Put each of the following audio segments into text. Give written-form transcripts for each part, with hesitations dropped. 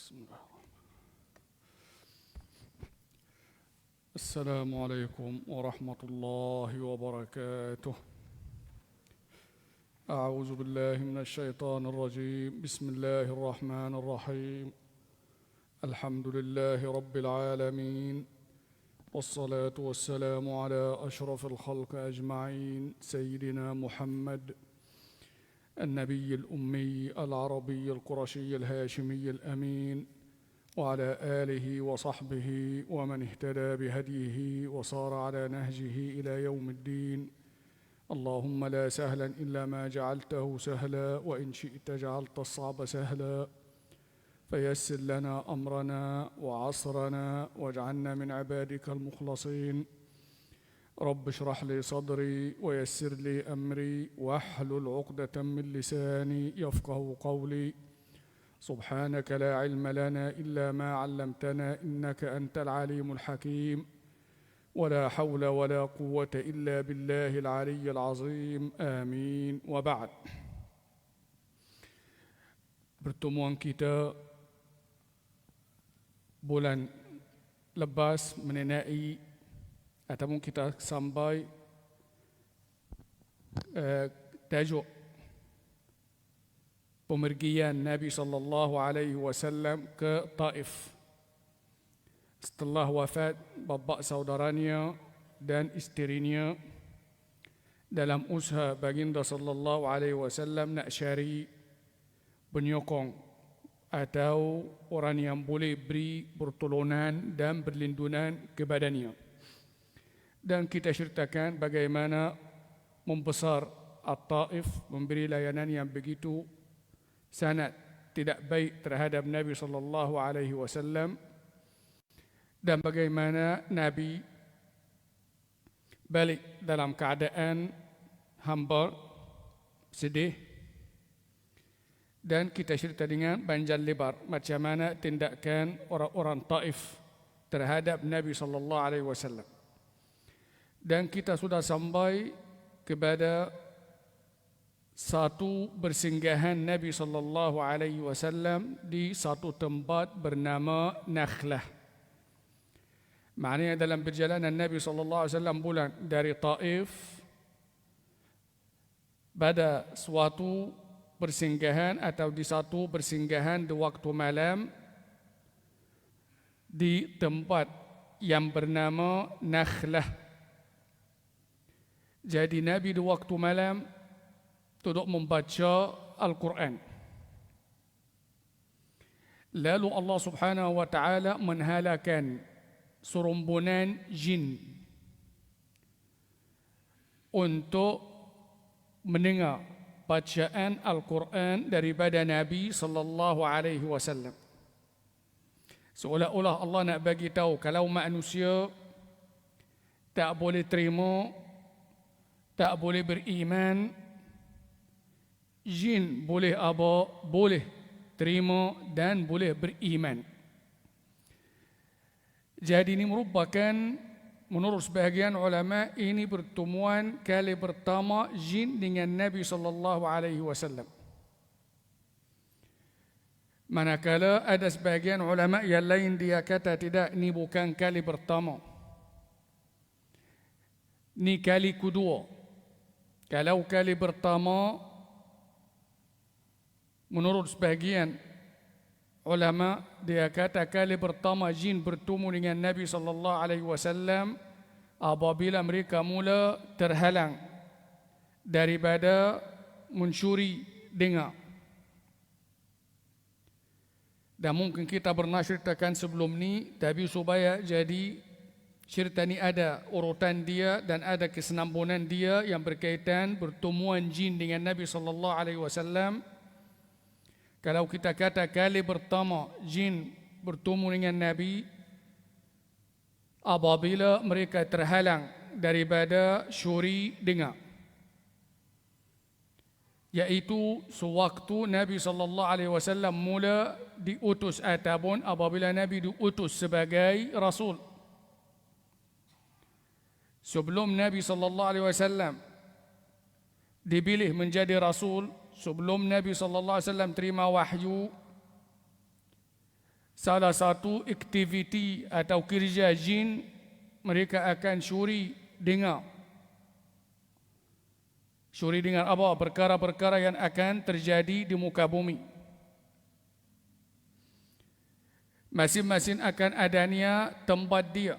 بسم الله. السلام عليكم ورحمة الله وبركاته. أعوذ بالله من الشيطان الرجيم. بسم الله الرحمن الرحيم. الحمد لله رب العالمين، والصلاة والسلام على أشرف الخلق أجمعين، سيدنا محمد النبي الأمي العربي القرشي الهاشمي الأمين، وعلى آله وصحبه ومن اهتدى بهديه وصار على نهجه إلى يوم الدين. اللهم لا سهلا إلا ما جعلته سهلا، وإن شئت جعلت الصعب سهلا، فيسر لنا أمرنا وعصرنا واجعلنا من عبادك المخلصين. رب اشرح لي صدري ويسر لي أمري واحلل عقدة من لساني يفقه قولي. سبحانك لا علم لنا إلا ما علمتنا إنك أنت العليم الحكيم، ولا حول ولا قوة إلا بالله العلي العظيم. آمين. وبعد. Pertemuan kita bulan lepas mengenai ataupun kita sampai tajuk pemergian Nabi sallallahu alaihi wasallam ke Taif setelah wafat bapa saudaranya dan isterinya dalam usaha baginda sallallahu alaihi wasallam nak cari penyokong atau orang yang boleh beri pertolongan dan perlindungan kepadanya. Dan kita ceritakan bagaimana membesar At-Taif, memberi layanan yang begitu sangat tidak baik terhadap Nabi sallallahu alaihi wasallam, dan bagaimana Nabi balik dalam keadaan hamba, sedih, dan kita cerita dengan panjang lebar macam mana tindakan orang-orang Taif terhadap Nabi sallallahu alaihi wasallam. Dan kita sudah sampai kepada satu bersinggahan Nabi sallallahu alaihi wasallam di satu tempat bernama Nakhlah. Maknanya dalam perjalanan Nabi sallallahu alaihi wasallam pulang dari Taif, pada suatu bersinggahan atau di satu bersinggahan di waktu malam di tempat yang bernama Nakhlah. Jadi Nabi di waktu malam duduk membaca Al-Quran. Lalu Allah Subhanahu wa taala menghalakan serumbunan jin untuk mendengar bacaan Al-Quran daripada Nabi sallallahu alaihi wasallam. Seolah-olah Allah nak bagi tahu kalau manusia tak boleh terima, tak boleh beriman, jin boleh apa? Boleh terima dan boleh beriman. Jadi ini merupakan, menurut sebahagian ulama, ini pertemuan kali pertama jin dengan Nabi sallallahu alaihi wasallam. Manakala ada sebahagian ulama yang lain dia kata tidak, ini bukan kali pertama, ini kali kedua. Kalau kali pertama, menurut sebahagian ulama dia kata kali pertama jin bertemu dengan Nabi sallallahu alaihi wasallam apabila mereka mula terhalang daripada mencuri dengar. Dan mungkin kita pernah ceritakan sebelum ni, tapi supaya jadi cerita ni ada urutan dia dan ada kesenambunan dia yang berkaitan pertemuan jin dengan Nabi sallallahu alaihi wasallam. Kalau kita kata kali pertama jin bertemu dengan Nabi apabila mereka terhalang daripada syuri dengar, iaitu sewaktu Nabi sallallahu alaihi wasallam mula diutus ataupun apabila Nabi diutus sebagai rasul. Sebelum Nabi sallallahu alaihi wasallam dipilih menjadi rasul, sebelum Nabi sallallahu alaihi wasallam terima wahyu, salah satu aktiviti atau kerja jin, mereka akan syuri dengar. Syuri dengar apa? Perkara-perkara yang akan terjadi di muka bumi. Masing-masing akan adanya tempat dia.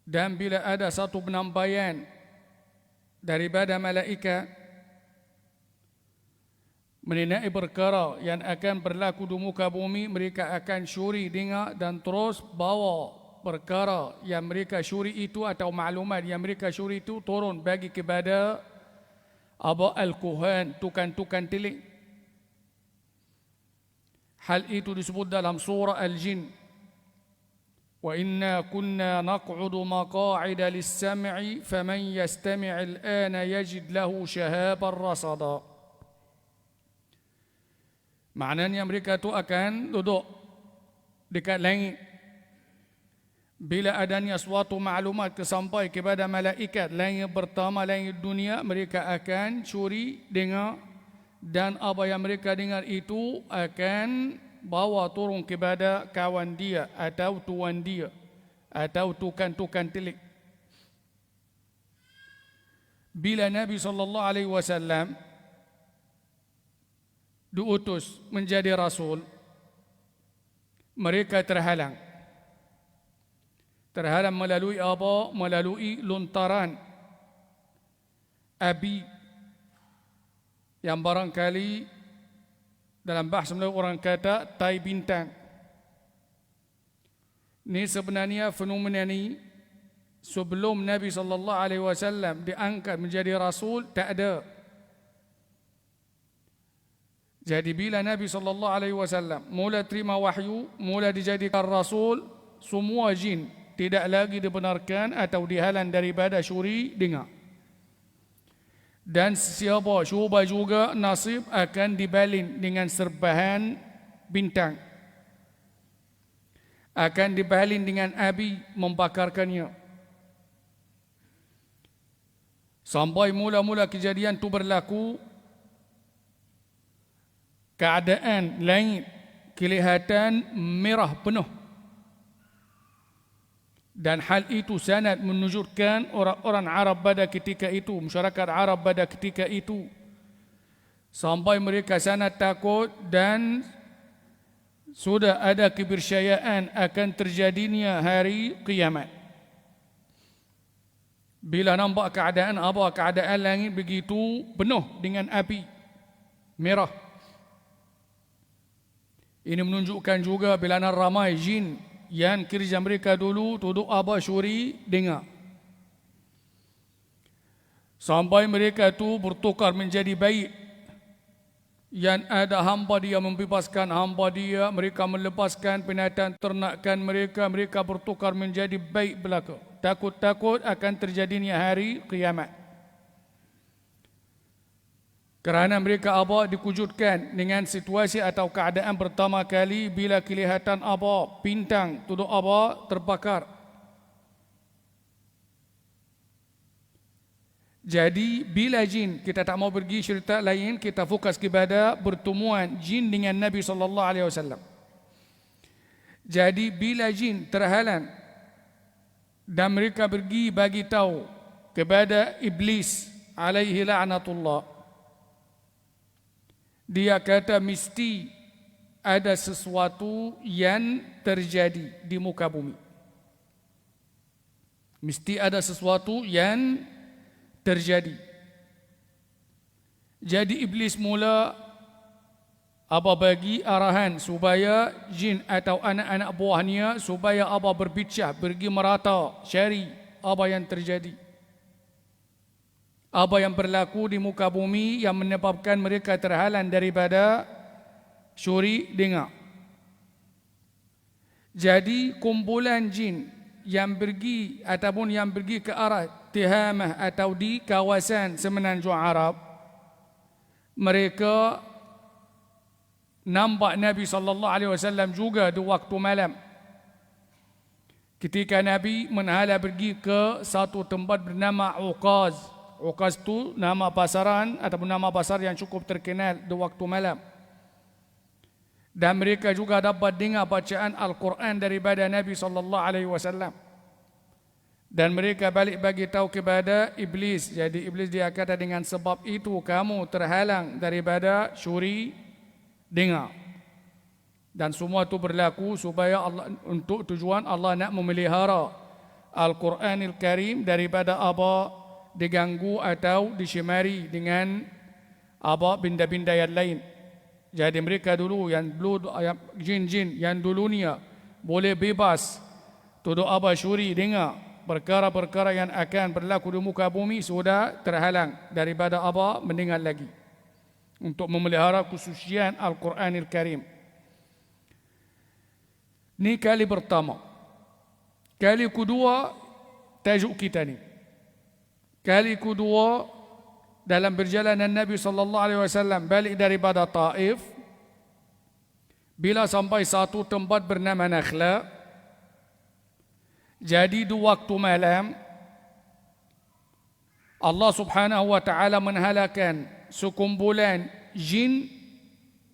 Dan bila ada satu penyampaian daripada malaikat mengenai perkara yang akan berlaku di muka bumi, mereka akan syuri dengar dan terus bawa perkara yang mereka syuri itu atau maklumat yang mereka syuri itu turun bagi kepada al-kuhan, tukang-tukang telik. Hal itu disebut dalam surah Al-Jin. Wa inna kunna naq'udu maqa'ida lis-sam'i faman yastami' al-ana yajid lahu shahaban rasada. Maknanya mereka itu akan duduk dekat langit. Bila adanya suatu maklumat sampai kepada malaikat langit pertama, langit dunia, mereka akan curi dengar, dan apa yang mereka dengar itu akan bawa turun kepada kawan dia atau tuan dia atau tukang-tukang telik. Bila Nabi SAW diutus menjadi rasul, mereka terhalang. Terhalang melalui apa? Melalui lontaran api yang barangkali dalam bahasa Melayu orang kata tai bintang. Ini sebenarnya fenomena ini sebelum Nabi SAW diangkat menjadi rasul tak ada. Jadi bila Nabi SAW mula terima wahyu, mula dijadikan rasul, semua jin tidak lagi dibenarkan atau dihalang daripada syuri dengar. Dan siapa cuba juga nasib akan dibalin dengan serbahan bintang, akan dibalin dengan api membakarkannya. Sampai mula-mula kejadian itu berlaku, keadaan langit kelihatan merah penuh. Dan hal itu sangat menunjukkan orang-orang Arab pada ketika itu, masyarakat Arab pada ketika itu, sampai mereka sangat takut dan sudah ada kepercayaan akan terjadinya hari kiamat. Bila nampak keadaan apa? Keadaan langit begitu penuh dengan api merah. Ini menunjukkan juga bila ramai jin yang kerja mereka dulu duduk apa? Syuri dengar. Sampai mereka itu bertukar menjadi baik. Yang ada hamba dia membebaskan hamba dia, mereka melepaskan binatang ternakan mereka, mereka bertukar menjadi baik belaka. Takut-takut akan terjadinya hari kiamat. Kerana mereka apa? Dikujudkan dengan situasi atau keadaan pertama kali bila kelihatan apa? Bintang duduk apa? Terbakar. Jadi bila jin, kita tak mau pergi cerita lain, kita fokus kepada pertemuan jin dengan Nabi SAW. Jadi bila jin terhalang dan mereka pergi bagi tahu kepada iblis alaihi la'natullah, dia kata mesti ada sesuatu yang terjadi di muka bumi. Mesti ada sesuatu yang terjadi. Jadi iblis mula apa bagi arahan supaya jin atau anak-anak buahnya supaya apa berbicara, pergi merata cari apa yang terjadi. Apa yang berlaku di muka bumi yang menyebabkan mereka terhalang daripada syuri dengar. Jadi kumpulan jin yang pergi ataupun yang pergi ke arah Tihamah atau di kawasan Semenanjung Arab, mereka nampak Nabi SAW juga di waktu malam. Ketika Nabi menhala pergi ke satu tempat bernama Uqaz. Uqaz itu nama pasaran ataupun nama pasar yang cukup terkenal di waktu malam. dan mereka juga dapat dengar bacaan Al-Quran daripada Nabi sallallahu alaihi wasallam. Dan mereka balik bagi tahu kepada iblis. Jadi iblis dia kata, dengan sebab itu kamu terhalang daripada syuri dengar. Dan semua itu berlaku supaya Allah, untuk tujuan Allah nak memelihara Al-Quranil Karim daripada apa diganggu atau disyemari dengan apa benda-benda yang lain. Jadi mereka dulu yang jin-jin yang dulunya boleh bebas tuduh apa syuri dengar perkara-perkara yang akan berlaku di muka bumi, sudah terhalang daripada apa mendengar lagi, untuk memelihara khususian Al-Quranil Karim. Ini kali pertama. Kali kedua tajuk kita ni. Kali kedua dalam perjalanan Nabi sallallahu alaihi wasallam balik daripada Taif, bila sampai satu tempat bernama Nakhla. Jadi di waktu malam Allah subhanahu wa ta'ala menhalakkan sekumpulan jin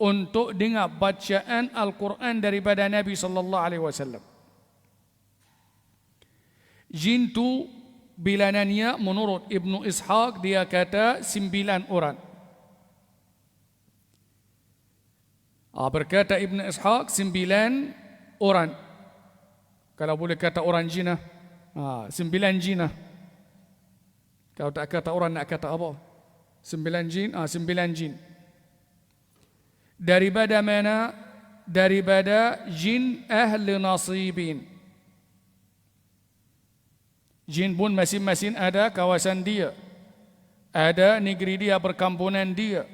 untuk dengar bacaan Al-Quran daripada Nabi sallallahu alaihi wasallam. Jin tu bilanannya menurut Ibnu Ishaq dia kata 9 orang. Berkata Ibnu Ishaq 9 orang. Kalau boleh kata orang jinah, 9 jinah. Kalau tak kata orang nak kata apa? 9 jin, 9 jin. Daripada mana? Daripada jin ahli nasibin. Jin pun masing-masing ada kawasan dia, ada negeri dia, perkampunan dia,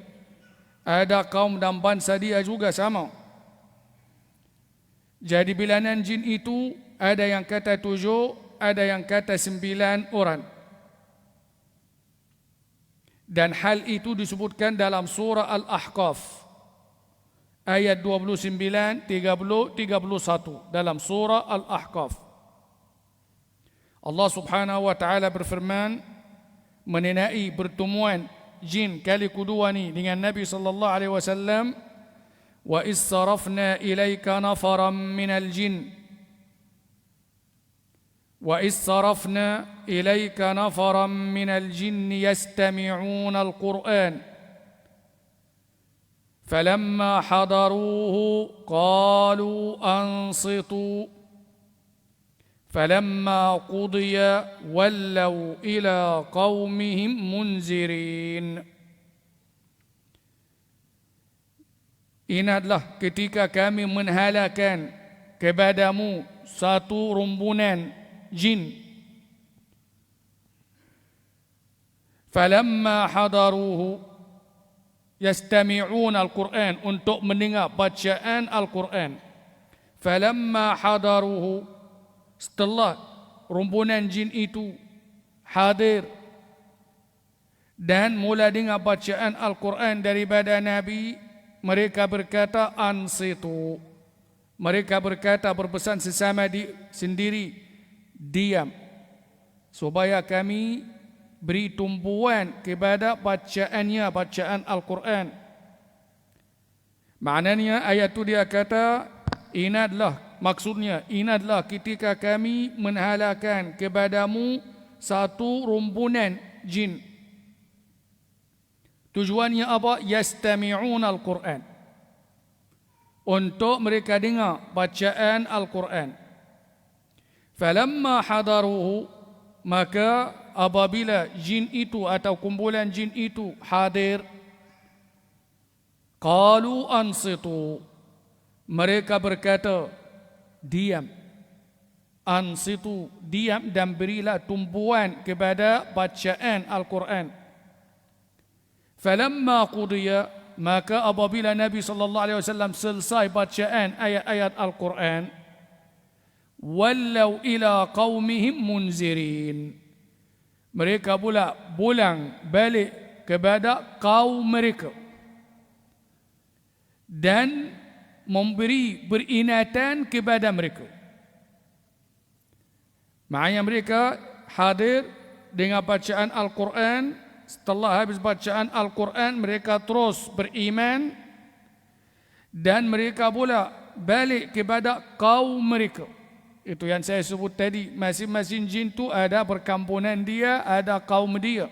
ada kaum dan bangsa dia juga sama. Jadi bilangan jin itu ada yang kata 7, ada yang kata 9 orang. Dan hal itu disebutkan dalam surah Al-Ahqaf ayat 29, 30, 31 dalam surah Al-Ahqaf. Allah subhanahu wa ta'ala berfirman mengenai pertemuan jin kali kedua ni dengan Nabi sallallahu alaihi wasallam, wa is sarafna ilaika nafaran minal jin وَإِذْ صَرَفْنَا إِلَيْكَ نَفَرًا مِنَ الْجِنِّ يَسْتَمِعُونَ الْقُرْآنَ فَلَمَّا حَضَرُوهُ قَالُوا أَنصِتُوا فَلَمَّا قُضِيَ وَلَّوْا إِلَى قَوْمِهِمْ مُنْزِرِينَ. Ingatlah ketika kami menhalakkan kepadamu satu rombongan jin. Falamma hadaruhu yastami'un al-Quran, untuk mendengar bacaan Al-Quran. Falamma hadaruhu, setelah rombongan jin itu hadir dan mula dengar bacaan Al-Quran daripada Nabi, mereka berkata ansitu. Mereka berkata, berpesan sesama sendiri, diam, supaya kami beri tumpuan kepada bacaannya, bacaan Al-Quran. Maknanya ayat itu dia kata, ingatlah, maksudnya ingatlah ketika kami menhalakkan kepadamu satu rombongan jin. Tujuannya apa? Yastami'un Al-Quran, untuk mereka dengar bacaan Al-Quran. Falamma hadaruhu, maka apabila jin itu atau kumpulan jin itu hadir, qalu ansitu, mereka berkata diam. Ansitu, diam dan berilah tumpuan kepada bacaan Al-Quran. Falamma qudiya, maka apabila Nabi sallallahu alaihi wasallam selesai bacaan ayat-ayat Al-Quran, wallau ila qaumihim munzirin, mereka pula pulang balik kepada kaum mereka dan memberi peringatan kepada mereka. Maknanya mereka hadir dengan bacaan Al-Quran. Setelah habis bacaan Al-Quran, mereka terus beriman dan mereka pula balik kepada kaum mereka. Itu yang saya sebut tadi, masing-masing jin tu ada perkampunan dia, ada kaum dia.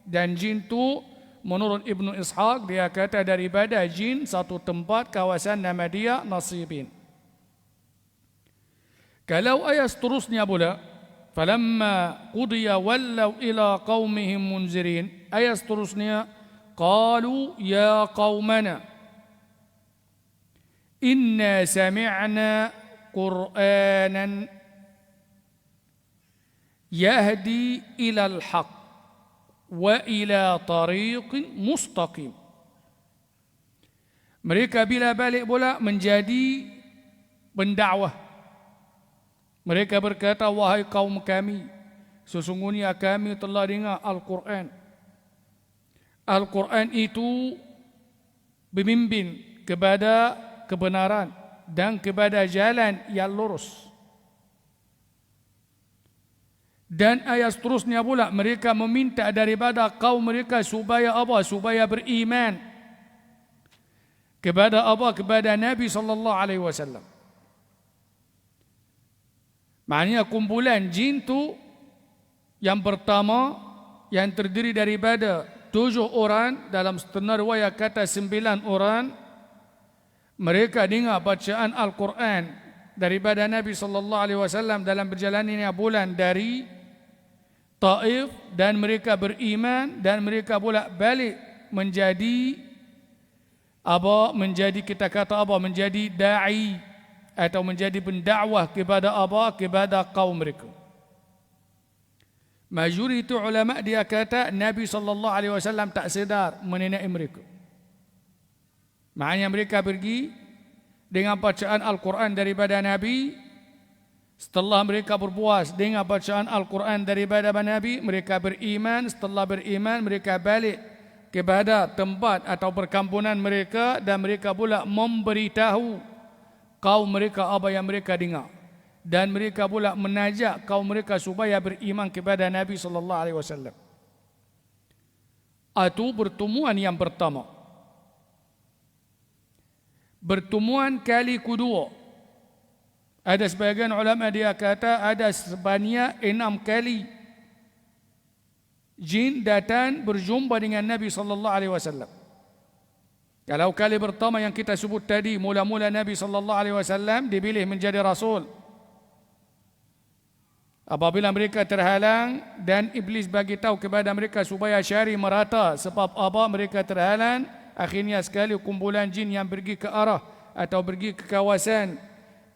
Dan jin tu menurut Ibnu Ishaq dia kata daripada jin satu tempat kawasan nama dia Nasibin. Kalau ayat seterusnya pula, falamma qudiya wallaw ila qaumihim munzirin, ayat seterusnya, qalu ya qaumana inna sami'na qur'anan yahdi ila al-haq wa ila tariqin mustaqim. Mereka bila balik pula menjadi pendakwah. Mereka berkata, wahai kaum kami, sesungguhnya kami telah dengar Al-Quran. Al-Quran itu berbimbing kepada kebenaran dan kepada jalan yang lurus. Dan ayat seterusnya pula, mereka meminta daripada kaum mereka supaya apa? Supaya beriman kepada apa? Kepada Nabi SAW. Maknanya kumpulan jin tu yang pertama yang terdiri daripada 7 orang, dalam setengah riwayat kata 9 orang. Mereka dengar bacaan Al-Quran daripada Nabi SAW dalam perjalanannya bulan dari Taif, dan mereka beriman dan mereka pula balik menjadi apa? Menjadi, kita kata apa? Menjadi da'i atau menjadi pendakwah kepada apa? Kepada kaum mereka. Majoriti ulama dia kata Nabi SAW tak sedar mengenai mereka. Maknanya mereka pergi dengan bacaan Al-Quran daripada Nabi. Setelah mereka berpuas dengan bacaan Al-Quran daripada Nabi, mereka beriman. Setelah beriman, mereka balik kepada tempat atau perkampunan mereka, dan mereka pula memberitahu kaum mereka apa yang mereka dengar, dan mereka pula menajak kaum mereka supaya beriman kepada Nabi SAW. Itu pertemuan yang pertama. Pertemuan kali kedua, ada sebagian ulama dia kata ada sebanyak 6 kali jin datang berjumpa dengan Nabi SAW. Kalau kali pertama yang kita sebut tadi, mula-mula Nabi SAW dipilih menjadi Rasul. Apabila mereka terhalang dan iblis bagi tahu kepada mereka supaya cari merata, sebab apa mereka terhalang, akhirnya sekali kumpulan jin yang pergi ke arah atau pergi ke kawasan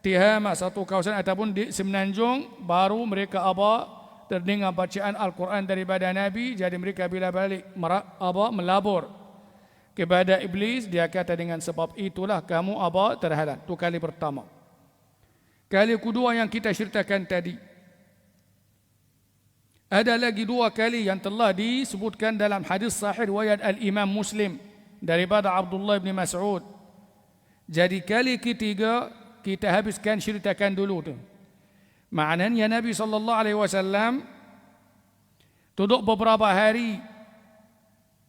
Tihama, satu kawasan ataupun di Semenanjung, baru mereka apa? Terdengar bacaan Al-Quran daripada Nabi. Jadi mereka bila balik melabur kepada iblis, dia kata dengan sebab itulah kamu apa? Terhalang. Itu kali pertama. Kali kedua yang kita ceritakan tadi, ada lagi 2 kali yang telah disebutkan dalam hadis sahih riwayat Al-Imam Muslim daripada Abdullah bin Mas'ud. Jadi kali ketiga kita habiskan ceritakan dulu tu. Maknanya Nabi SAW duduk beberapa hari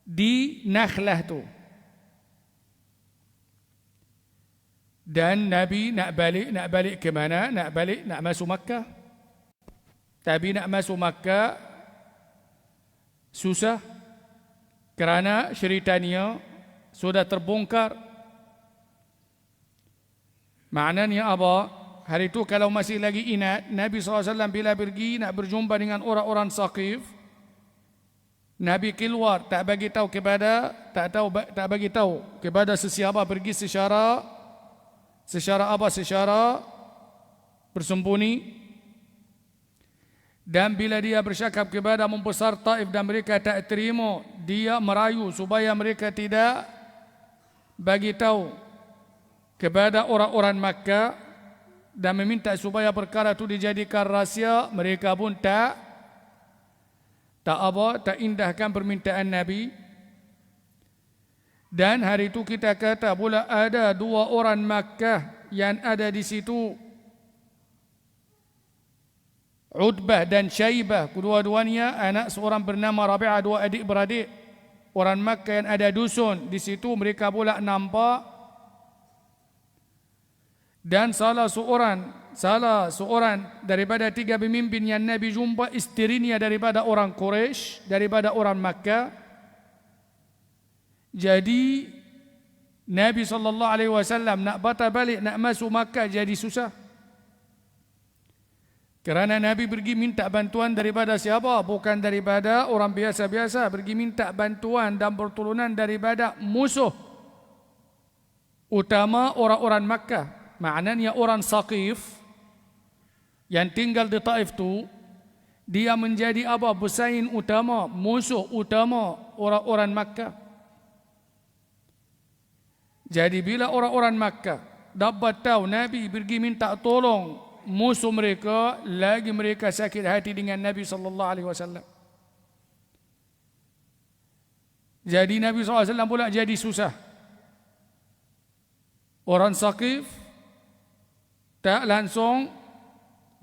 di Nakhlah tu. Dan Nabi nak balik ke mana? Nak masuk Makkah. Tapi nak masuk Makkah susah kerana ceritanya sudah terbongkar. Maknanya apa? Hari itu kalau masih lagi ingat, Nabi SAW bila pergi nak berjumpa dengan orang-orang Saqif, Nabi keluar tak bagi tahu kepada sesiapa, pergi secara bersembunyi. Dan bila dia bercakap kepada membesar Taif dan mereka tak terima, dia merayu supaya mereka tidak bagi tahu kepada orang-orang Makkah dan meminta supaya perkara itu dijadikan rahsia. Mereka pun tak indahkan permintaan Nabi. Dan hari itu kita kata pula ada 2 orang Makkah yang ada di situ, Utbah dan Syaibah, kedua-duanya anak seorang bernama Rabi'ah, 2 adik-beradik orang Makkah yang ada dusun di situ. Mereka pula nampak Dan salah seorang daripada 3 pemimpin yang Nabi jumpa, isterinya daripada orang Quraisy, daripada orang Makkah. Jadi Nabi SAW nak patah balik, nak masuk Makkah jadi susah. Kerana Nabi pergi minta bantuan daripada siapa? Bukan daripada orang biasa-biasa. Pergi minta bantuan dan pertolongan daripada musuh utama orang-orang Makkah. Maknanya orang Saqif yang tinggal di Taif tu, dia menjadi apa? Pesaing utama, musuh utama orang-orang Makkah. Jadi bila orang-orang Makkah dapat tahu Nabi pergi minta tolong musuh mereka, lagi mereka sakit hati dengan Nabi SAW. Jadi Nabi SAW pula jadi susah. Orang Saqif tak langsung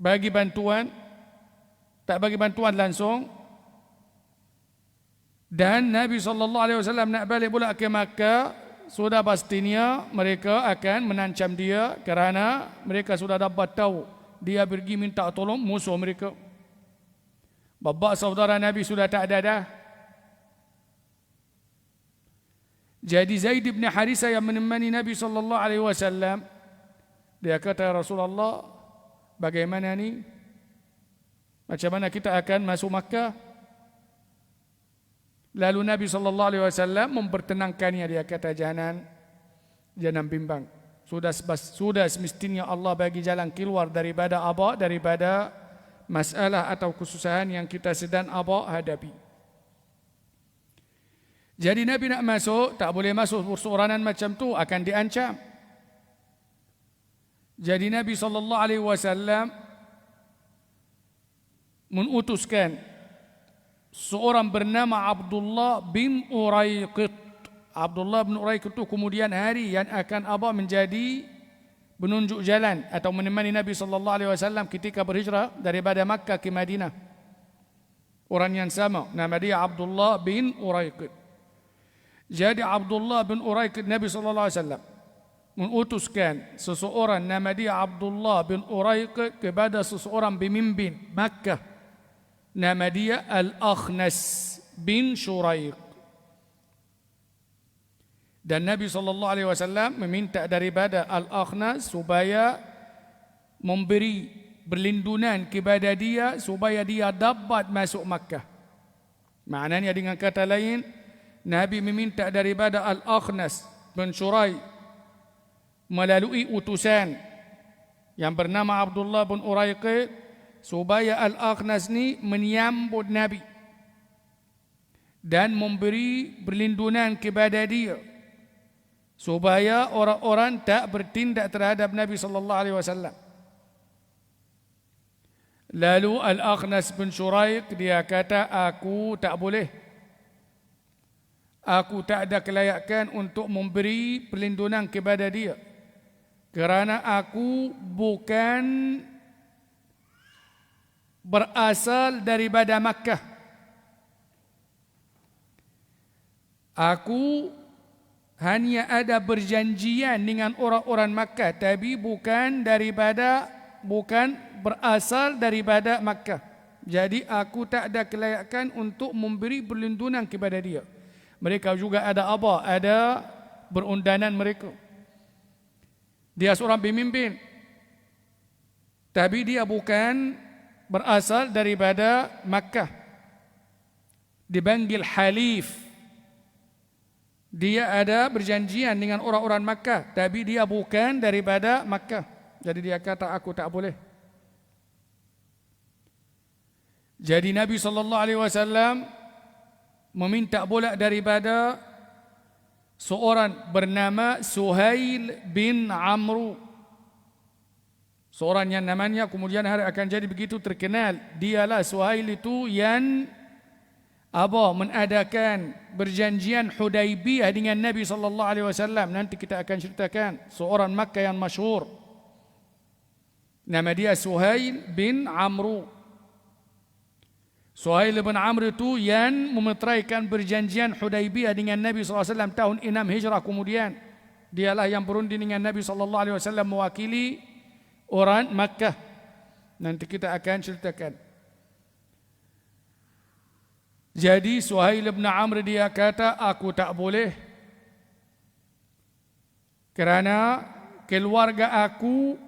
bagi bantuan, tak bagi bantuan langsung. Dan Nabi SAW nak balik pula ke Makkah, sudah pastinya mereka akan menancam dia kerana mereka sudah dapat tahu dia pergi minta tolong musuh mereka. Bapa saudara Nabi sudah tak ada dah. Jadi Zaid bin Harisah yang menemani Nabi SAW, dia kata, Rasulullah, bagaimana ni? Macam mana kita akan masuk Makkah? Lalu Nabi SAW mempertenangkannya. Dia kata, jangan bimbang. Sudah semestinya Allah bagi jalan keluar daripada apa? Daripada masalah atau kesusahan yang kita sedang hadapi. Jadi Nabi nak masuk, tak boleh masuk perseorangan macam tu, akan diancam. Jadi Nabi SAW mengutuskan seorang bernama Abdullah bin Uraiqit. Abdullah bin Uraiqit itu kemudian hari yang akan menjadi penunjuk jalan atau menemani Nabi SAW ketika berhijrah daripada Makkah ke Madinah. Orang yang sama, nama dia Abdullah bin Uraiqit. Jadi Abdullah bin Uraiqit, Nabi SAW mengutuskan seseorang nama dia Abdullah bin Uraiqit kepada seseorang pemimpin Makkah, nama dia Al-Akhnas bin Shuraiq. Dan Nabi SAW meminta daripada Al-Akhnas supaya memberi perlindungan kepada dia supaya dia dapat masuk Makkah. Maknanya dengan kata lain, Nabi meminta daripada Al-Akhnas bin Shuraiq melalui utusan yang bernama Abdullah bin Uraiqit supaya Al-Akhnas ni menyambut Nabi dan memberi perlindungan kepada dia supaya orang-orang tak bertindak terhadap Nabi SAW. Lalu Al-Akhnas bin Shuraiq dia kata, aku tak boleh. Aku tak ada kelayakan untuk memberi perlindungan kepada dia. Kerana aku bukan berasal daripada Makkah. Aku hanya ada berjanjian dengan orang-orang Makkah, tapi bukan berasal daripada Makkah. Jadi aku tak ada kelayakan untuk memberi perlindungan kepada dia. Mereka juga ada Ada berundangan mereka. Dia seorang pemimpin, tapi dia bukan berasal daripada Makkah. Dipanggil Halif. Dia ada berjanjian dengan orang-orang Makkah, tapi dia bukan daripada Makkah. Jadi dia kata, aku tak boleh. Jadi Nabi SAW meminta pula daripada seorang bernama Suhail bin Amru. Seorang yang namanya kemudian hari akan jadi begitu terkenal. Dialah Suhail itu yang mengadakan berjanjian Hudaibiyah dengan Nabi SAW. Nanti kita akan ceritakan seorang Makkah yang masyhur. Nama dia Suhail bin Amru. Suhail bin Amr itu yang memeteraikan perjanjian Hudaibiyah dengan Nabi SAW tahun 6 Hijrah kemudian Dialah yang berunding dengan Nabi SAW mewakili orang Makkah. Nanti kita akan ceritakan. Jadi Suhail bin Amr dia kata, aku tak boleh, kerana keluarga aku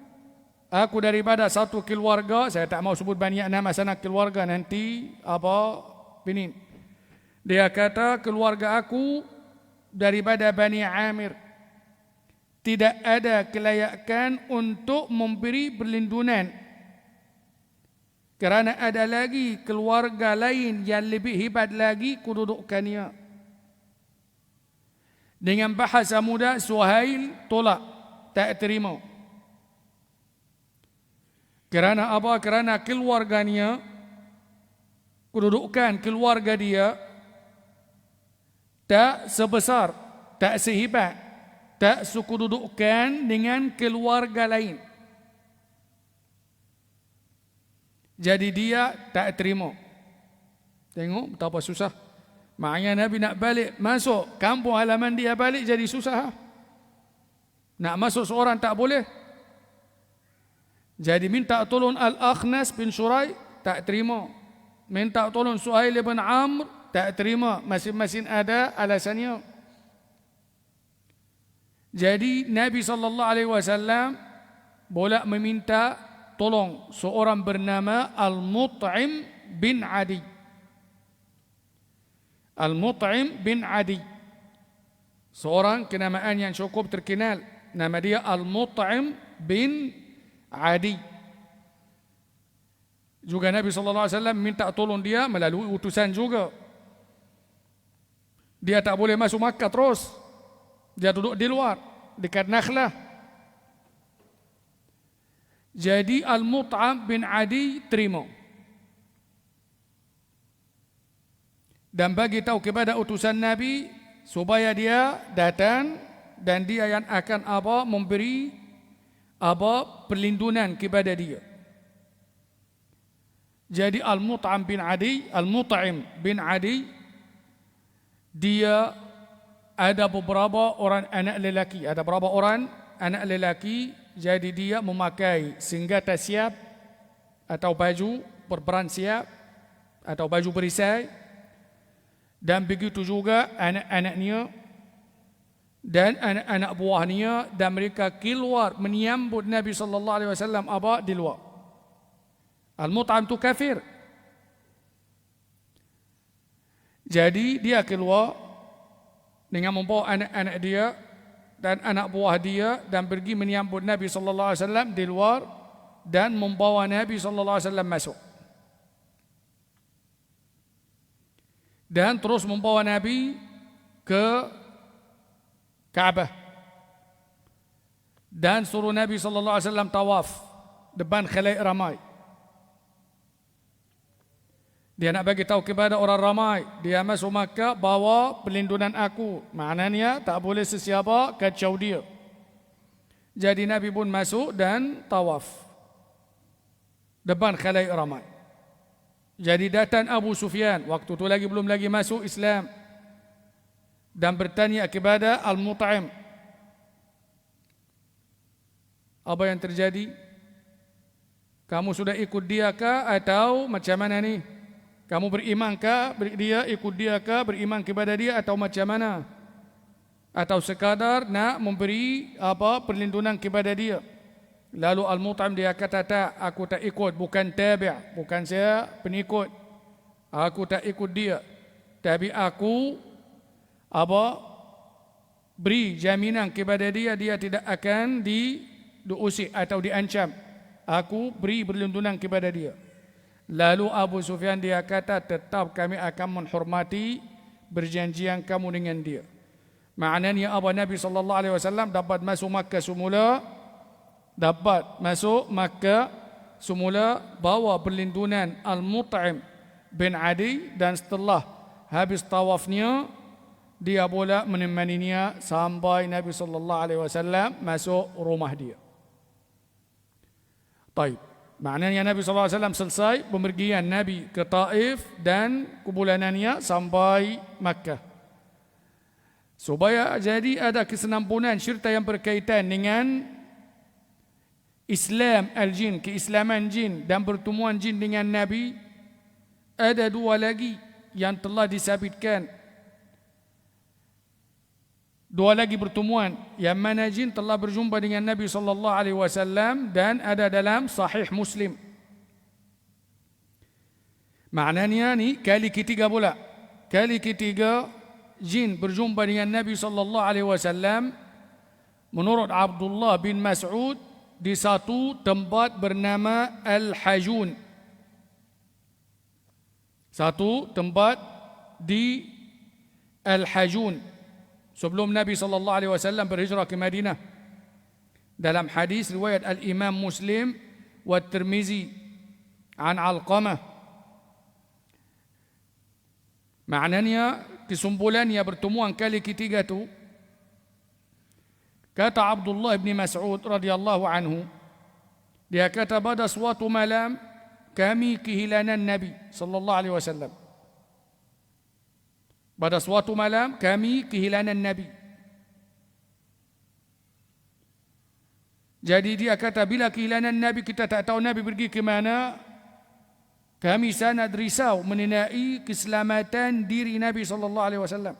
daripada satu keluarga, saya tak mau sebut banyak nama sana keluarga, nanti penin. Dia kata keluarga aku daripada Bani Amir tidak ada kelayakan untuk memberi perlindungan, kerana ada lagi keluarga lain yang lebih hebat lagi kedudukannya. Dengan bahasa mudah, Suhail tolak, tak terima. Kerana apa? Kerana keluarganya, kedudukan keluarga dia tak sebesar, tak sehebat, tak sekedudukan dengan keluarga lain. Jadi dia tak terima. Tengok betapa susah. Maknanya Nabi nak balik masuk kampung halaman dia, balik jadi susah. Nak masuk seorang tak boleh. Jadi minta tolong Al-Akhnas bin Surai, tak terima. Minta tolong Suhail bin Amr, tak terima. Masing-masing ada alasannya. Jadi Nabi SAW bolak meminta tolong seorang bernama Al-Mut'im bin Adi. Al-Mut'im bin Adi, seorang kenamaan yang cukup terkenal. Nama dia Al-Mut'im bin Adi. Juga Nabi SAW minta tolong dia melalui utusan juga. Dia tak boleh masuk Makkah terus. Dia duduk di luar, dekat Nakhlah. Jadi Al-Mut'im bin Adi terima dan bagi tahu kepada utusan Nabi supaya dia datang dan dia yang akan memberi perlindungan kepada dia. Jadi Al-Mut'im bin Adi dia ada beberapa orang anak lelaki, jadi dia memakai senjata siap atau baju berperan siap atau baju berisai, dan begitu juga anak-anaknya dan anak-anak buahnya, dan mereka keluar menyambut Nabi SAW di luar. Al-Mut'im itu kafir. Jadi dia keluar dengan membawa anak-anak dia dan anak buah dia, dan pergi menyambut Nabi SAW di luar dan membawa Nabi SAW masuk. Dan terus membawa Nabi ke Kaabah dan suruh Nabi SAW tawaf depan khalaik ramai. Dia nak bagi tahu kepada orang ramai, dia masuk Makkah bawa perlindungan aku. Maknanya tak boleh sesiapa kacau dia. Jadi Nabi pun masuk dan tawaf depan khalaik ramai. Jadi datang Abu Sufyan, waktu tu belum lagi masuk Islam, dan bertanya kepada Al-Mut'im, apa yang terjadi? Kamu sudah ikut dia kah atau macam mana ni? Kamu beriman kah dia, ikut dia kah, beriman kepada dia atau macam mana? Atau sekadar nak memberi perlindungan kepada dia? Lalu Al-Mut'im dia kata, tak, aku tak ikut, bukan tabi', bukan saya pengikut. Aku tak ikut dia. Tapi aku beri jaminan kepada dia, dia tidak akan diusik atau diancam. Aku beri perlindungan kepada dia. Lalu Abu Sufyan dia kata, tetap kami akan menghormati perjanjian kamu dengan dia. Maknanya Nabi SAW dapat masuk Makkah semula, bawa perlindungan Al-Mut'im bin Adi, dan setelah habis tawafnya dia boleh menemaninya sampai Nabi SAW masuk rumah dia. Baik. Maknanya Nabi SAW selesai pemergian Nabi ke Taif dan kebulanannya sampai Makkah. Supaya jadi ada kesenampunan serta yang berkaitan dengan Islam al-jin, keislaman jin dan pertemuan jin dengan Nabi, ada dua lagi yang telah disabitkan. Dua lagi pertemuan yang mana jin telah berjumpa dengan Nabi SAW dan ada dalam Sahih Muslim. Maknanya ni kali ketiga pula. Kali ketiga jin berjumpa dengan Nabi SAW menurut Abdullah bin Mas'ud di satu tempat bernama Al-Hajun. Satu tempat di Al-Hajun sebelum Nabi SAW berhijrah ke Madinah. Dalam hadis riwayat Al-Imam Muslim wa Tirmizi an Alqamah. Maknanya kesimpulannya pertemuan kali ketiga tu, kata Abdullah bin Mas'ud radhiyallahu anhu, dia kata pada suatu malam kami kehilangan Nabi sallallahu alaihi wasallam. Pada suatu malam kami kehilangan Nabi. Jadi dia kata bila kehilangan Nabi kita tak tahu Nabi pergi ke mana, kami sangat risau mengenai keselamatan diri Nabi sallallahu alaihi wasallam.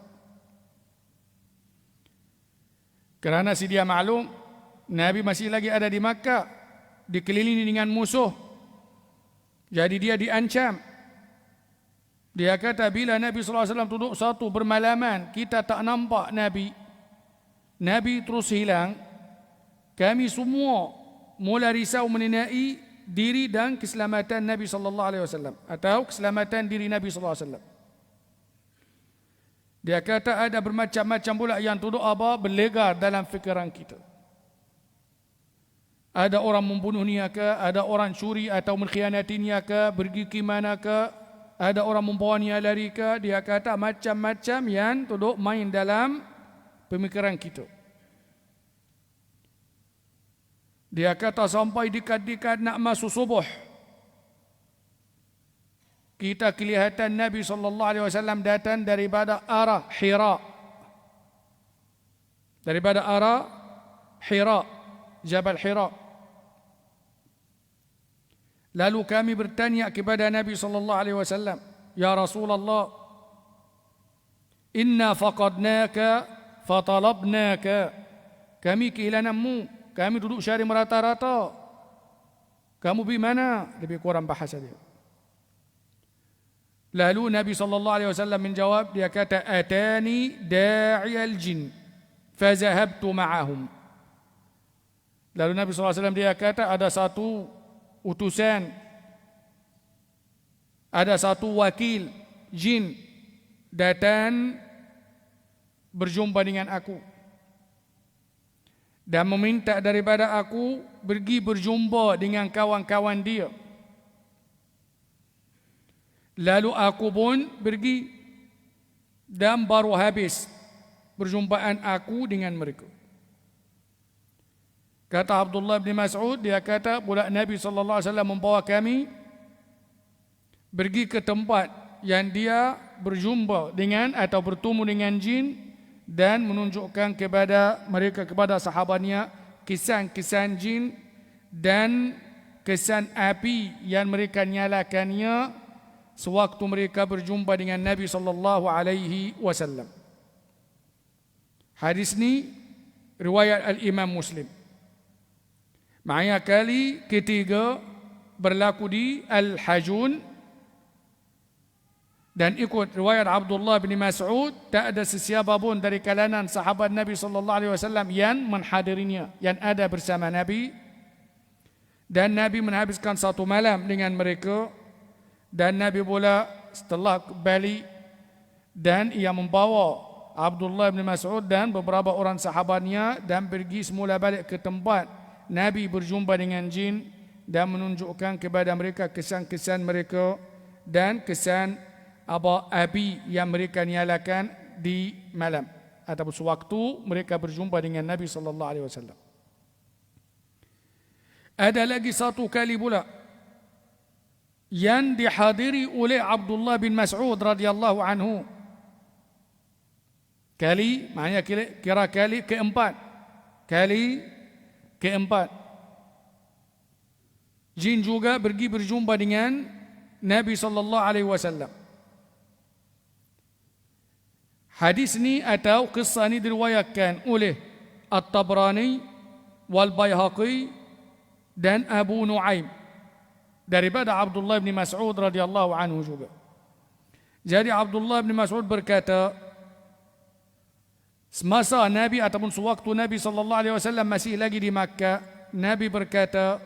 Kerana sedia maklum Nabi masih lagi ada di Makkah, dikelilingi dengan musuh. Jadi dia diancam. Dia kata bila Nabi SAW duduk satu bermalaman, kita tak nampak Nabi. Nabi terus hilang. Kami semua mula risau mengenai diri dan keselamatan Nabi SAW atau keselamatan diri Nabi SAW. Dia kata ada bermacam-macam pula yang duduk berlegar dalam fikiran kita. Ada orang membunuhnya ke, ada orang curi atau mengkhianatinya ke, pergi ke mana ke, ada orang membawanya lari ke. Dia kata macam-macam yang duduk main dalam pemikiran kita. Dia kata sampai dekat-dekat nak masuk subuh, kita kelihatan Nabi SAW datang daripada arah Hira. Daripada arah Hira, Jabal Hira. Lalu kami bertanya kepada Nabi SAW, Ya Rasulullah, inna faqadnaka fatalabnaka. Kami kehilanganmu, kami duduk cari merata-rata. Kamu pergi mana? Lebih kurang bahasa dia. Lalu Nabi SAW menjawab, dia kata, Atani da'iyal jin, fazahabtu ma'ahum. Lalu Nabi SAW dia kata, ada satu utusan, ada satu wakil jin datang berjumpa dengan aku dan meminta daripada aku pergi berjumpa dengan kawan-kawan dia. Lalu aku pun pergi dan baru habis perjumpaan aku dengan mereka. Kata Abdullah bin Mas'ud, dia kata pula Nabi SAW membawa kami pergi ke tempat yang dia berjumpa dengan atau bertemu dengan jin dan menunjukkan kepada mereka, kepada sahabatnya, kesan-kesan jin dan kesan api yang mereka nyalakannya sewaktu mereka berjumpa dengan Nabi SAW. Hadis ni riwayat Al-Imam Muslim. Maknanya kali ketiga berlaku di Al-Hajun dan ikut riwayat Abdullah bin Mas'ud, tak ada sesiapa pun dari kalangan sahabat Nabi SAW yang menghadirinya, yang ada bersama Nabi. Dan Nabi menghabiskan satu malam dengan mereka. Dan Nabi pula setelah kembali dan ia membawa Abdullah bin Mas'ud dan beberapa orang sahabatnya dan pergi semula balik ke tempat Nabi berjumpa dengan jin dan menunjukkan kepada mereka kesan-kesan mereka dan kesan api yang mereka nyalakan di malam ataupun sewaktu mereka berjumpa dengan Nabi SAW. Ada lagi satu kali pula yang dihadiri oleh Abdullah bin Mas'ud radhiyallahu anhu. Kali maknanya kira kali keempat. Kali keempat. Jin juga pergi berjumpa dengan Nabi sallallahu alaihi wasallam. Hadis ni atau kisah ni diriwayatkan oleh At-Tabrani wal Baihaqi dan Abu Nuaim daripada Abdullah bin Mas'ud radhiyallahu anhu juga. Jadi Abdullah bin Mas'ud berkata, semasa Nabi ataupun sewaktu Nabi sallallahu alaihi wasallam masih lagi di Makkah, Nabi berkata,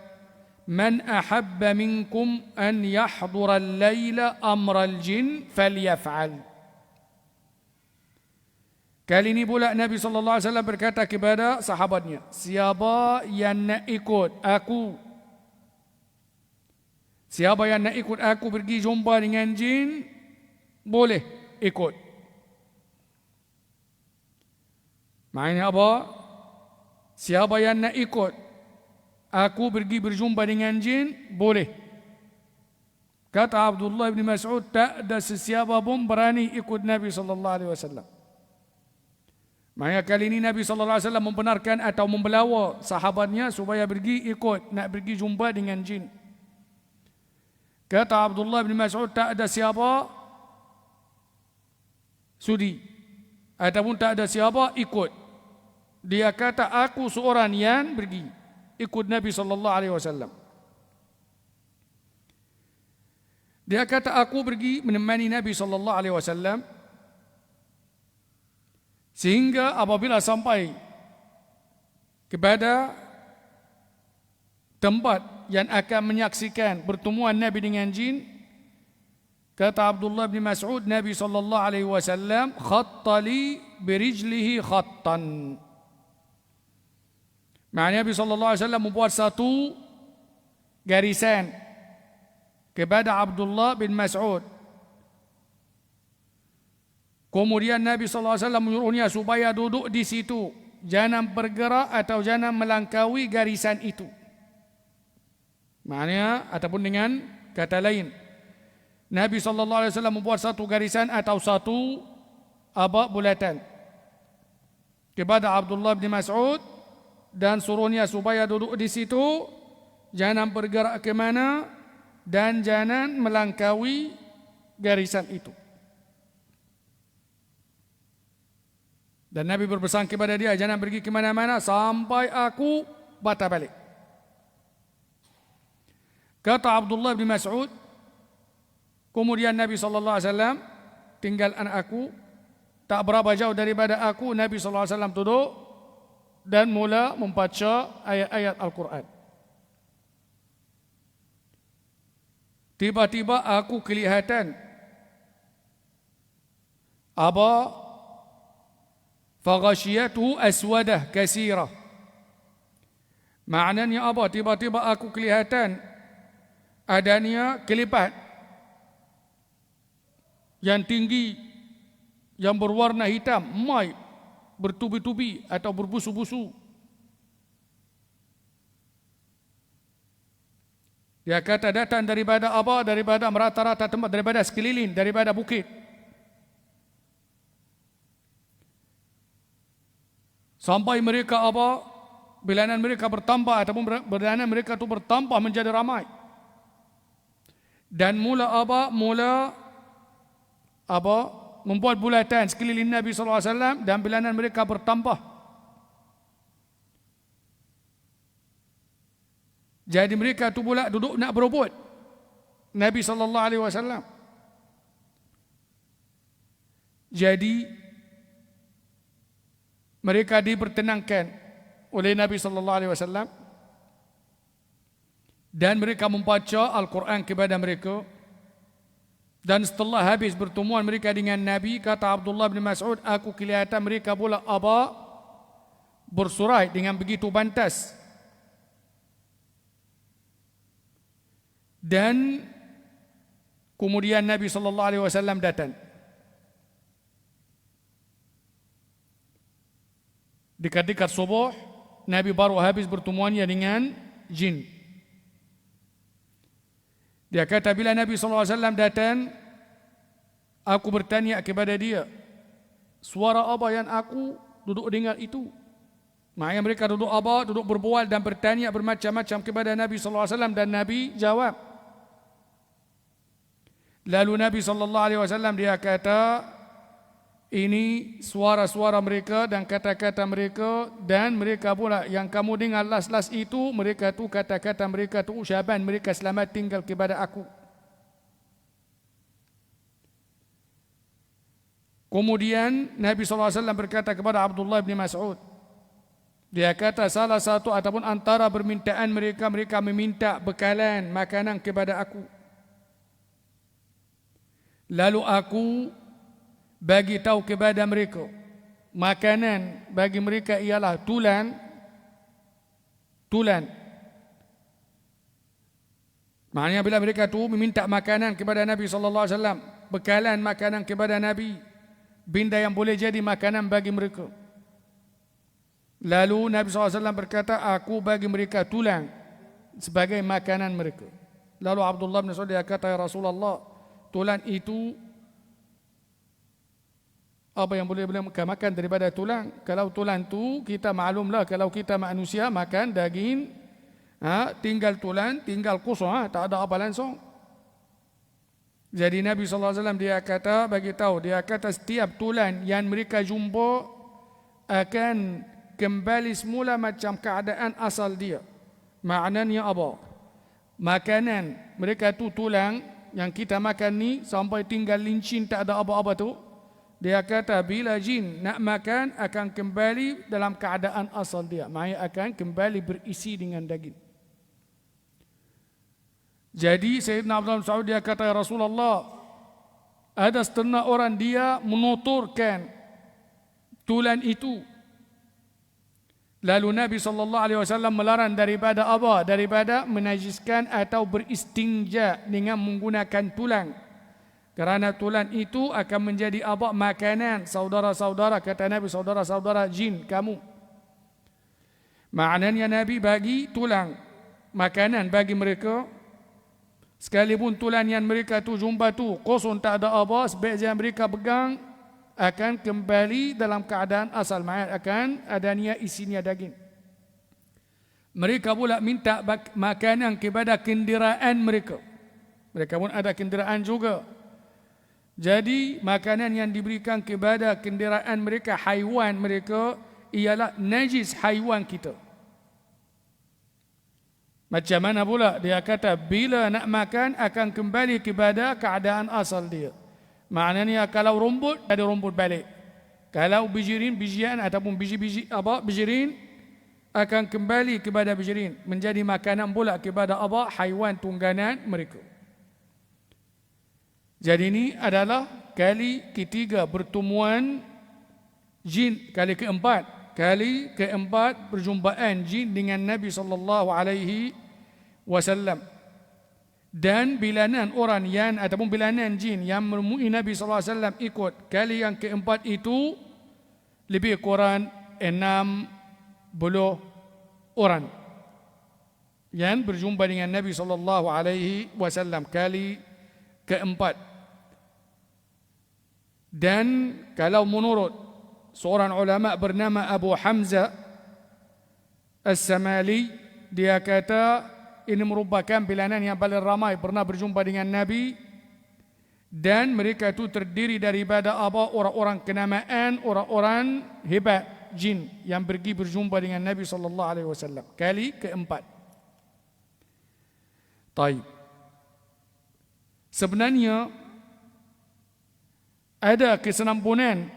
"Man ahabba minkum an yahdura al-laila amra al-jin falyaf'al." Kali ini pula Nabi sallallahu alaihi wasallam berkata kepada sahabatnya, siapa yang nak ikut aku, siapa yang nak ikut aku pergi jumpa dengan jin, boleh ikut. Maknanya apa? Siapa yang nak ikut aku pergi berjumpa dengan jin, boleh. Kata Abdullah bin Mas'ud, tak ada sesiapa pun berani ikut Nabi sallallahu alaihi wasallam. Maknanya kali ini Nabi sallallahu alaihi wasallam membenarkan atau membelawa sahabatnya supaya pergi ikut, nak pergi jumpa dengan jin. Kata Abdullah bin Mas'ud, tak ada siapa sudi ataupun tak ada siapa ikut. Dia kata, aku seorang yang pergi ikut Nabi sallallahu alaihi wasallam. Dia kata, aku pergi menemani Nabi sallallahu alaihi wasallam sehingga apabila sampai kepada tempat yang akan menyaksikan pertemuan Nabi dengan jin, kata Abdullah bin Mas'ud, Nabi sallallahu alaihi wasallam khattali birijlihi khattan. Maknanya Nabi sallallahu alaihi wasallam membuat satu garisan kepada Abdullah bin Mas'ud. Kemudian Nabi sallallahu alaihi wasallam menyuruhnya supaya duduk di situ, jangan bergerak atau jangan melangkaui garisan itu. Maknanya ataupun dengan kata lain, Nabi sallallahu alaihi wasallam membuat satu garisan atau satu bulatan kepada Abdullah bin Mas'ud dan suruhnya supaya duduk di situ, jangan bergerak ke mana dan jangan melangkaui garisan itu. Dan Nabi berpesan kepada dia, jangan pergi ke mana-mana sampai aku patah balik. Kata Abdullah bin Mas'ud, kemudian Nabi sallallahu alaihi wasallam tinggal anak aku, tak berapa jauh daripada aku, Nabi sallallahu alaihi wasallam duduk dan mula membaca ayat-ayat Al-Quran. Tiba-tiba aku kelihatan faghashiyatuhu aswadah kasirah. Maknanya apa? Tiba-tiba aku kelihatan adanya kelipat yang tinggi, yang berwarna hitam, mai, bertubi-tubi atau berbusu-busu. Dia kata datang daripada apa? Daripada merata-rata tempat, daripada sekeliling, daripada bukit. Sampai mereka bilangan mereka bertambah ataupun bilangan mereka itu bertambah menjadi ramai. Dan mula membuat bulatan sekeliling Nabi sallallahu alaihi wasallam dan bilangan mereka bertambah. Jadi mereka tu pula duduk nak berebut Nabi sallallahu alaihi wasallam. Jadi mereka dipertenangkan oleh Nabi sallallahu alaihi wasallam dan mereka membaca Al-Quran kepada mereka. Dan setelah habis pertemuan mereka dengan Nabi, kata Abdullah bin Mas'ud, aku kelihatan mereka pula bersurai dengan begitu pantas. Dan kemudian Nabi sallallahu alaihi wasallam datang. Dekat-dekat subuh, Nabi baru habis pertemuannya dengan jin. Dia kata bila Nabi sallallahu alaihi wasallam datang, aku bertanya kepada dia, suara apa yang aku duduk dengar itu? Maknanya mereka duduk apa? Duduk berbual dan bertanya bermacam-macam kepada Nabi sallallahu alaihi wasallam, dan Nabi jawab. Lalu Nabi sallallahu alaihi wasallam dia kata, ini suara-suara mereka dan kata-kata mereka, dan mereka pula yang kamu dengar las-las itu, mereka tu kata-kata mereka tu ucapan mereka selamat tinggal kepada aku. Kemudian Nabi sallallahu alaihi wasallam berkata kepada Abdullah bin Mas'ud, dia kata salah satu ataupun antara permintaan mereka, mereka meminta bekalan makanan kepada aku. Lalu aku bagi tahu kepada mereka, makanan bagi mereka ialah tulan. Maknanya bila mereka tu meminta makanan kepada Nabi sallallahu alaihi wasallam, bekalan makanan kepada Nabi, benda yang boleh jadi makanan bagi mereka. Lalu Nabi sallallahu alaihi wasallam berkata, aku bagi mereka tulang sebagai makanan mereka. Lalu Abdullah bin Mas'ud dia kata, ya Rasulullah, tulang itu apa yang boleh makan daripada tulang? Kalau tulang tu kita maklumlah, kalau kita manusia makan daging, tinggal tulang, tinggal kosong, tak ada apa langsung. Jadi Nabi sallallahu alaihi wasallam dia kata, bagi tahu, dia kata setiap tulang yang mereka jumpa akan kembali semula macam keadaan asal dia. Maknanya apa? Makanan mereka tu tulang yang kita makan ni sampai tinggal lincin, tak ada apa-apa tu. Dia kata bila jin nak makan akan kembali dalam keadaan asal dia. Maksudnya akan kembali berisi dengan daging. Jadi Sayyidina Abdullah bin Mas'ud dia kata, ya Rasulullah, ada setengah orang dia menuturkan tulang itu. Lalu Nabi SAW melarang daripada apa? Daripada menajiskan atau beristinja dengan menggunakan tulang. Kerana tulang itu akan menjadi apa? Makanan saudara-saudara, kata Nabi, saudara-saudara jin kamu. Maknanya Nabi bagi tulang makanan bagi mereka. Sekalipun tulang yang mereka tu jumpa tu kosong, tak ada apa, sebaiknya mereka pegang akan kembali dalam keadaan asal, maksud akan adanya isinya daging. Mereka pula minta makanan kepada kenderaan mereka. Mereka pun ada kenderaan juga. Jadi makanan yang diberikan kepada kenderaan mereka, haiwan mereka, ialah najis haiwan kita. Macam mana pula? Dia kata bila nak makan akan kembali kepada keadaan asal dia. Maknanya kalau rumput, ada rumput balik. Kalau bijian ataupun biji-biji bijirin akan kembali kepada bijirin, menjadi makanan pula kepada haiwan tunggangan mereka. Jadi ini adalah kali ketiga pertemuan jin, kali keempat perjumpaan jin dengan Nabi sallallahu alaihi wasallam. Dan bilangan orang yang ataupun bilangan jin yang menemui Nabi sallallahu alaihi wasallam ikut kali yang keempat itu lebih kurang 60 orang yang berjumpa dengan Nabi sallallahu alaihi wasallam kali keempat. Dan kalau menurut seorang ulama bernama Abu Hamzah As-Samali, dia kata ini merupakan bilangan yang paling ramai pernah berjumpa dengan Nabi, dan mereka itu terdiri daripada orang-orang kenamaan, orang-orang hebat jin yang pergi berjumpa dengan Nabi sallallahu alaihi wasallam kali keempat. Taib. Sebenarnya ada kesenampunan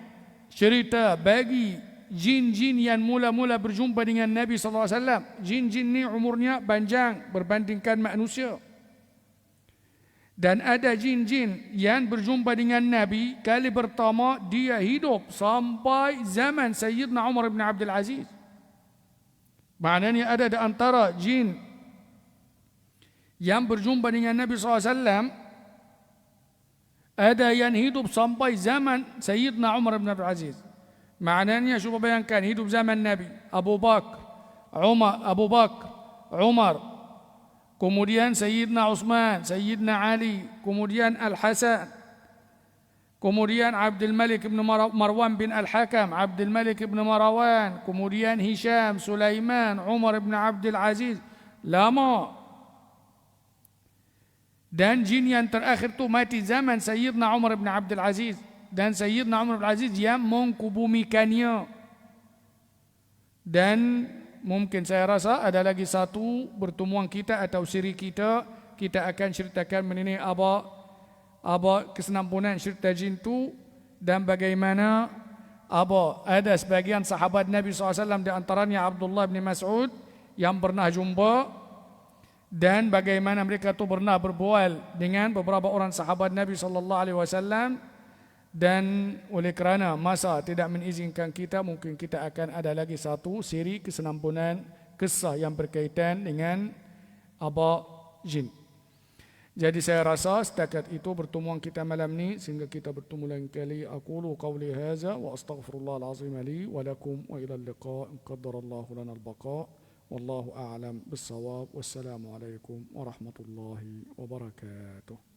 cerita bagi jin-jin yang mula-mula berjumpa dengan Nabi sallallahu alaihi wasallam. Jin-jin ni umurnya panjang berbandingkan manusia. Dan ada jin-jin yang berjumpa dengan Nabi kali pertama dia hidup sampai zaman Sayyidina Umar bin Abdul Aziz. Maknanya ada di antara jin yang berjumpa dengan Nabi sallallahu alaihi wasallam, ada yang hidup sampai zaman Sayyidina Umar bin Abdul Aziz. Maknanya cuba bayangkan hidup zaman Nabi, Abu Bakar, Umar, kemudian Sayyidina Uthman, Sayyidina Ali, kemudian Al-Hasan, kemudian Abdul Malik bin Marwan bin Al-Hakam, Abdul Malik bin Marwan, kemudian Hisham, Sulaiman, Umar bin Abdul Aziz. Lama. Dan jin yang terakhir tu mati zaman Sayyidina Umar bin Abdul Aziz. Dan Sayyidina Umar bin Abdul Aziz yang mengkubumikannya. Dan mungkin saya rasa ada lagi satu pertemuan kita atau siri kita akan ceritakan mengenai apa kesenampunan cerita jin itu dan bagaimana ada sebagian sahabat Nabi SAW di antaranya Abdullah bin Mas'ud yang pernah jumpa dan bagaimana mereka itu pernah berbual dengan beberapa orang sahabat Nabi SAW dan oleh kerana masa tidak mengizinkan kita, mungkin kita akan ada lagi satu siri kesenampunan kisah yang berkaitan dengan jin. Jadi saya rasa setakat itu pertemuan kita malam ni sehingga kita bertemu lain kali. Aqulu qawli hadza wa astaghfirullahal azim li wa lakum wa ila al-liqa in qaddarallahu lana al-baqa wallahu a'lam bis-shawab. Wassalamu alaikum warahmatullahi wabarakatuh.